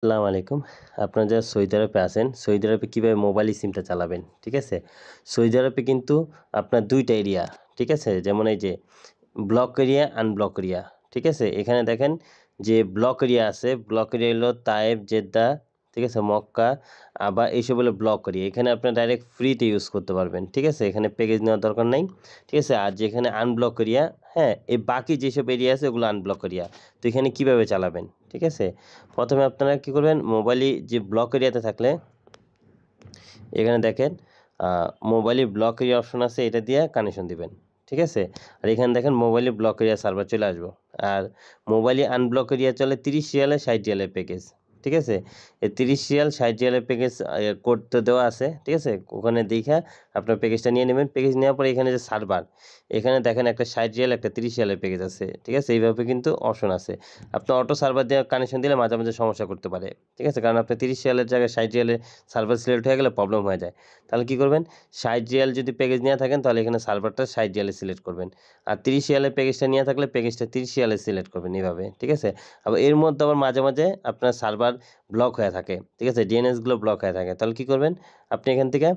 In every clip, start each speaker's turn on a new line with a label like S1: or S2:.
S1: আসসালামু আলাইকুম। আপনারা যারা সৌদি আরবে আছেন, সৌদি আরবে কীভাবে মোবাইল সিমটা চালাবেন, ঠিক আছে? সৌদি আরবে কিন্তু আপনার ২ টা এরিয়া, ঠিক আছে? যেমন এই যে ব্লক এরিয়া, আনব্লক এরিয়া, ঠিক আছে? এখানে দেখেন যে ব্লক এরিয়া আছে, ব্লক এরিয়া হলো তায়েব, জেদ্দা, ঠিক আছে? মক্কা, আবা এইসব হলো ব্লক এরিয়া। এখানে আপনার ডাইরেক্ট ফ্রিতে ইউজ করতে পারবেন, ঠিক আছে? এখানে প্যাকেজ নেওয়ার দরকার নাই, ঠিক আছে? আর যেখানে আনব্লক এরিয়া, হ্যাঁ? এই বাকি যেসব এরিয়া আছে ওগুলো আনব্লক এরিয়া। তো এখানে কীভাবে চালাবেন, ঠিক আছে? প্রথমে আপনারা কী করবেন, মোবাইলই যে ব্লক এরিয়াতে থাকলে এখানে দেখেন মোবাইলে ব্লক এরিয়া অপশন আছে, এটা দিয়ে কানেকশন দিবেন, ঠিক আছে? আর এখানে দেখেন মোবাইলে ব্লক এরিয়া সার্ভার চলে আসবো। আর মোবাইলে আনব্লক এরিয়া চলে 30 রিয়ালে 60 রিয়ালের প্যাকেজ, ঠিক আছে? এই 30 রিয়াল 60 রিয়ালের প্যাকেজ কোড তো দেওয়া আছে, ঠিক আছে? ওখানে দেইখা আপনার প্যাকেজটা নিয়ে নেবেন। প্যাকেজ নেওয়ার পরে এখানে যে সার্ভার, এখানে দেখেন একটা 60 রিয়াল একটা 30 রিয়ালের প্যাকেজ আছে, ঠিক আছে? এইভাবে কিন্তু অপশন আছে। আপনি অটো সার্ভার দিয়ে কানেকশন দিলে মাঝে, মাঝে সমস্যা করতে পারে, ঠিক আছে? কারণ আপনি 30 রিয়ালের জায়গায় 60 রিয়ালের সার্ভার সিলেক্ট হয়ে গেলে প্রবলেম হয়ে যায়। তাহলে কী করবেন, 60 রিয়াল যদি প্যাকেজ নিয়ে থাকেন তাহলে এখানে সার্ভারটা 60 রিয়ালে সিলেক্ট করবেন। আর 30 রিয়ালের প্যাকেজটা নিয়ে থাকলে প্যাকেজটা 30 রিয়ালে সিলেক্ট করবেন, এভাবে, ঠিক আছে? আবার এর মধ্যে আবার মাঝে, মাঝে আপনার সার্ভার ব্লক হয়ে থাকে, ঠিক আছে? ডিএনএসগুলো ব্লক হয়ে থাকে। তাহলে কী করবেন, আপনি এখান থেকে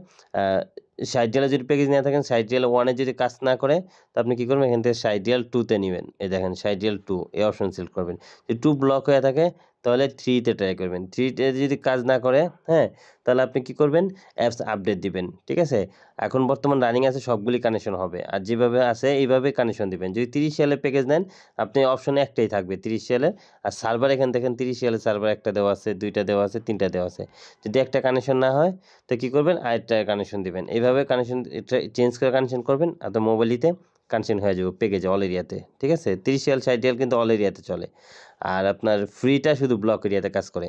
S1: 60 রিয়ালের যদি প্যাকেজ নিয়ে থাকেন, 60 রিয়াল 1 এ যদি কাজ না করে, তো আপনি কী করবেন, এখান থেকে 60 রিয়াল 2 তে নিবেন। এই দেখেন 60 রিয়াল 2 এই অপশন সিলেক্ট করবেন। যদি 2 ব্লক হয়ে থাকে তাহলে 3 তে ট্রাই করবেন। 3 তে যদি কাজ না করে, হ্যাঁ? তাহলে আপনি কী করবেন, অ্যাপস আপডেট দিবেন, ঠিক আছে? এখন বর্তমান রানিং আছে, সবগুলি কানেকশন হবে। আর যেভাবে আছে এইভাবেই কানেকশন দিবেন। যদি 30 রিয়ালের প্যাকেজ নেন, আপনি অপশনে একটাই থাকবে 30 রিয়ালের। আর সার্ভার এখানে দেখেন 30 রিয়ালের সার্ভার একটা দেওয়া আছে, 2 টা দেওয়া আছে, 3 টা দেওয়া আছে। যদি একটা কানেকশন না হয়, তো কী করবেন, আরেকটা কানেকশন দিবেন। এইভাবে কানেকশন এটা চেঞ্জ করে কানেকশন করবেন। আর তো মোবাইলইতে কানেকশন হয়ে যাবে প্যাকেজে অল এরিয়াতে, ঠিক আছে? 30 রিয়াল 60 রিয়াল কিন্তু অল এরিয়াতে চলে। আর আপনার ফ্রিটা শুধু ব্লক এরিয়াতে কাজ করে।